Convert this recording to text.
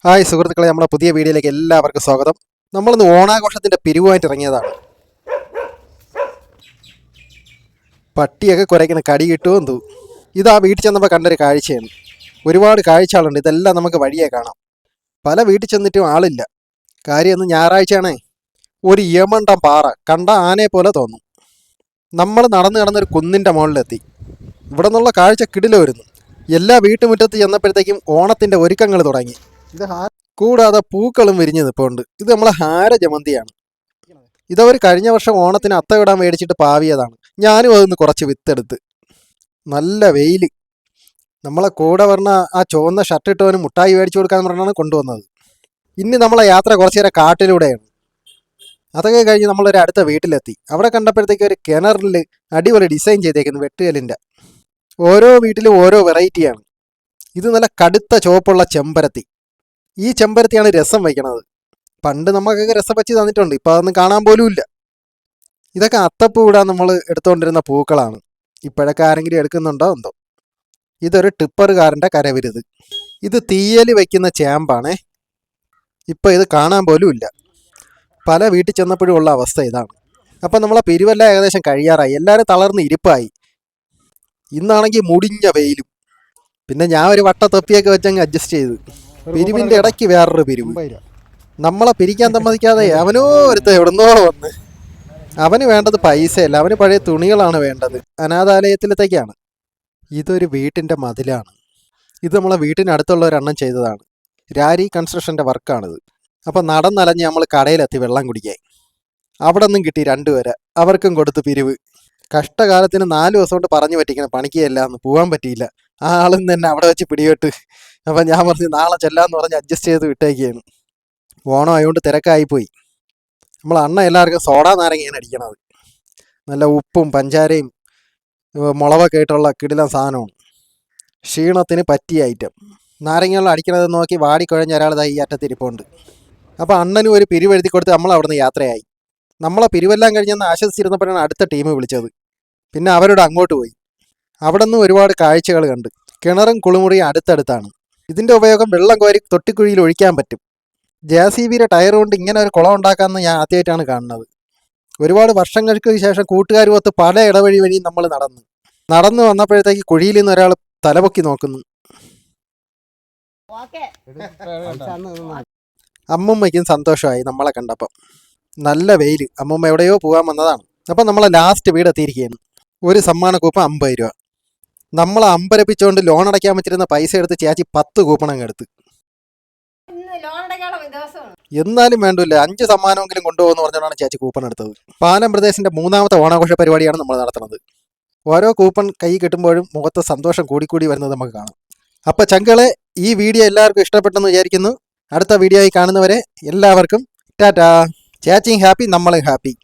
Hi സുഹൃത്തുക്കളെ, നമ്മുടെ പുതിയ വീഡിയോയിലേക്ക് എല്ലാവർക്കും സ്വാഗതം. നമ്മളിന്ന് ഓണാഘോഷത്തിൻ്റെ പിരിവുമായിട്ട് ഇറങ്ങിയതാണ്. പട്ടിയൊക്കെ കുരയ്ക്കുന്ന കടി കിട്ടുമോ എന്തോ. ഇതാ വീട്ടിൽ ചെന്നപ്പോൾ കണ്ടൊരു കാഴ്ചയാണ്. ഒരുപാട് കാഴ്ചകളുണ്ട്, ഇതെല്ലാം നമുക്ക് വഴിയെ കാണാം. പല വീട്ടിൽ ചെന്നിട്ടും ആളില്ല. കാര്യം ഇന്ന് ഞായറാഴ്ചയാണേ. ഒരു യമണ്ടം പാറ കണ്ട ആനയെ പോലെ തോന്നും. നമ്മൾ നടന്ന് കിടന്നൊരു കുന്നിൻ്റെ മുകളിലെത്തി. ഇവിടെ നിന്നുള്ള കാഴ്ച കിടില വരുന്നു. എല്ലാ വീട്ടുമുറ്റത്ത് ചെന്നപ്പോഴത്തേക്കും ഓണത്തിൻ്റെ ഒരുക്കങ്ങൾ തുടങ്ങി. ഇത് കൂടാതെ പൂക്കളും വിരിഞ്ഞ് നിൽപ്പുണ്ട്. ഇത് നമ്മളെ ഹാരജമന്തിയാണ്. ഇതവർ കഴിഞ്ഞ വർഷം ഓണത്തിന് അത്തവിടാൻ മേടിച്ചിട്ട് പാവിയതാണ്. ഞാനും അതൊന്ന് കുറച്ച് വിത്തെടുത്ത്. നല്ല വെയിൽ. നമ്മളെ കൂടെ പറഞ്ഞ ആ ചുവന്ന ഷർട്ട് ഇട്ടവന് മുട്ടായി മേടിച്ചു കൊടുക്കാന്ന് പറഞ്ഞാണ് കൊണ്ടുവന്നത്. ഇനി നമ്മളെ യാത്ര കുറച്ച് നേരം കാട്ടിലൂടെയാണ്. അതൊക്കെ കഴിഞ്ഞ് നമ്മളൊരു അടുത്ത വീട്ടിലെത്തി. അവിടെ കണ്ടപ്പോഴത്തേക്ക് ഒരു കിണറിൽ അടിപൊളി ഡിസൈൻ ചെയ്തേക്കുന്നു വെട്ടുകല്ലിൻ്റെ. ഓരോ വീട്ടിലും ഓരോ വെറൈറ്റിയാണ്. ഇത് നല്ല കടുത്ത ചുവപ്പുള്ള ചെമ്പരത്തി. ഈ ചെമ്പരത്തിയാണ് രസം വയ്ക്കണത്. പണ്ട് നമുക്കൊക്കെ രസം വെച്ച് തന്നിട്ടുണ്ട്, ഇപ്പം അതൊന്നും കാണാൻ പോലും ഇല്ല. ഇതൊക്കെ അത്തപ്പൂ ഇടാൻ നമ്മൾ എടുത്തുകൊണ്ടിരുന്ന പൂക്കളാണ്. ഇപ്പോഴൊക്കെ ആരെങ്കിലും എടുക്കുന്നുണ്ടോ എന്തോ. ഇതൊരു ടിപ്പറുകാരൻ്റെ കരവിരുത്. ഇത് തീയൽ വയ്ക്കുന്ന ചേമ്പാണേ. ഇപ്പം ഇത് കാണാൻ പോലും ഇല്ല. പല വീട്ടിൽ ചെന്നപ്പോഴും ഉള്ള അവസ്ഥ ഇതാണ്. അപ്പം നമ്മളെ പിരിവെല്ലാം ഏകദേശം കഴിയാറായി. എല്ലാവരും തളർന്ന് ഇരിപ്പായി. ഇന്നാണെങ്കിൽ മുടിഞ്ഞ വെയിലും. പിന്നെ ഞാൻ ഒരു വട്ട തൊപ്പിയൊക്കെ വെച്ചങ്ങ് അഡ്ജസ്റ്റ് ചെയ്ത്. പിരിവിൻ്റെ ഇടയ്ക്ക് വേറൊരു പിരിവ്. നമ്മളെ പിരിക്കാൻ സമ്മതിക്കാതെ അവനോ ഒരുത്ത എവിടുന്നോ വന്ന്. അവന് വേണ്ടത് പൈസയല്ല, അവന് പഴയ തുണികളാണ് വേണ്ടത്. അനാഥാലയത്തിലത്തേക്കാണ്. ഇതൊരു വീട്ടിൻ്റെ മതിലാണ്. ഇത് നമ്മളെ വീട്ടിനടുത്തുള്ള ഒരെണ്ണം ചെയ്തതാണ്. രാരി കൺസ്ട്രക്ഷൻ്റെ വർക്കാണിത്. അപ്പം നടന്നലഞ്ഞ് നമ്മൾ കടയിലെത്തി വെള്ളം കുടിക്കാൻ. അവിടെ നിന്നും കിട്ടി 2 പേരെ. അവർക്കും കൊടുത്ത് പിരിവ്. കഷ്ടകാലത്തിന് 4 ദിവസം കൊണ്ട് പറഞ്ഞു പറ്റിക്കണം പണിക്കുകയല്ല എന്ന്. പോകാൻ പറ്റിയില്ല. ആ ആളും തന്നെ അവിടെ വെച്ച് പിടിപെട്ട്. അപ്പം ഞാൻ പറഞ്ഞു നാളെ ചെല്ലാമെന്ന് പറഞ്ഞ് അഡ്ജസ്റ്റ് ചെയ്ത് വിട്ടേക്കാണ്. ഓണം ആയതുകൊണ്ട് തിരക്കായിപ്പോയി. നമ്മൾ അണ്ണ എല്ലാവർക്കും സോഡാ നാരങ്ങയാണ് അടിക്കണത്. നല്ല ഉപ്പും പഞ്ചാരയും മുളകൊക്കെ ആയിട്ടുള്ള കിടിലൻ സാധനമാണ്. ക്ഷീണത്തിന് പറ്റിയ ഐറ്റം. നാരങ്ങകൾ അടിക്കണത് നോക്കി വാടിക്കുഴഞ്ഞ ഒരാൾ ഈ അറ്റത്തിരിപ്പുണ്ട്. അപ്പോൾ അണ്ണനും ഒരു പിരിവെഴുതി കൊടുത്ത് നമ്മൾ അവിടുന്ന് യാത്രയായി. നമ്മളെ പിരിവെല്ലാം കഴിഞ്ഞെന്ന് ആശ്വസിച്ചിരുന്നപ്പോഴാണ് അടുത്ത ടീം വിളിച്ചത്. പിന്നെ അവരോട് അങ്ങോട്ട് പോയി. അവിടെ നിന്നും ഒരുപാട് കാഴ്ചകൾ കണ്ട്. കിണറും കുളിമുറിയും അടുത്തടുത്താണ്. ഇതിൻ്റെ ഉപയോഗം വെള്ളം കോരി തൊട്ടിക്കുഴിയിൽ ഒഴിക്കാൻ പറ്റും. JCBയുടെ ടയർ കൊണ്ട് ഇങ്ങനെ ഒരു കുളം ഉണ്ടാക്കാമെന്ന് ഞാൻ ആദ്യമായിട്ടാണ് കാണുന്നത്. ഒരുപാട് വർഷങ്ങൾക്ക് ശേഷം കൂട്ടുകാരുമൊത്ത് പല ഇടവഴി വഴിയും നമ്മൾ നടന്നു വന്നപ്പോഴത്തേക്ക് കുഴിയിൽ നിന്ന് ഒരാൾ തലപൊക്കി നോക്കുന്നു. അമ്മുമ്മയ്ക്കും സന്തോഷമായി നമ്മളെ കണ്ടപ്പം. നല്ല വെയിൽ. അമ്മുമ്മ എവിടെയോ പോകാൻ വന്നതാണ്. അപ്പം നമ്മളെ ലാസ്റ്റ് വീട് എത്തിയിരിക്കുകയാണ്. ഒരു സമ്മാന കൂപ്പൺ 50 രൂപ. നമ്മളെ അമ്പരപ്പിച്ചുകൊണ്ട് ലോൺ അടയ്ക്കാൻ പറ്റിരുന്ന പൈസ എടുത്ത് ചേച്ചി 10 കൂപ്പൺ അങ്ങ് എടുത്ത്. എന്നാലും വേണ്ടില്ല, 5 സമ്മാനമെങ്കിലും കൊണ്ടുപോകുമെന്ന് പറഞ്ഞാണ് ചേച്ചി കൂപ്പൺ എടുത്തത്. പാലം പ്രദേശിന്റെ 3ാമത്തെ ഓണാഘോഷ പരിപാടിയാണ് നമ്മൾ നടത്തുന്നത്. ഓരോ കൂപ്പൺ കൈ കിട്ടുമ്പോഴും മുഖത്ത് സന്തോഷം കൂടിക്കൂടി വരുന്നത് നമുക്ക് കാണാം. അപ്പം ചങ്കളെ, ഈ വീഡിയോ എല്ലാവർക്കും ഇഷ്ടപ്പെട്ടെന്ന് വിചാരിക്കുന്നു. അടുത്ത വീഡിയോ ആയി കാണുന്നവരെ എല്ലാവർക്കും ടാറ്റാ. ചേച്ചിയും ഹാപ്പി, നമ്മളും ഹാപ്പി.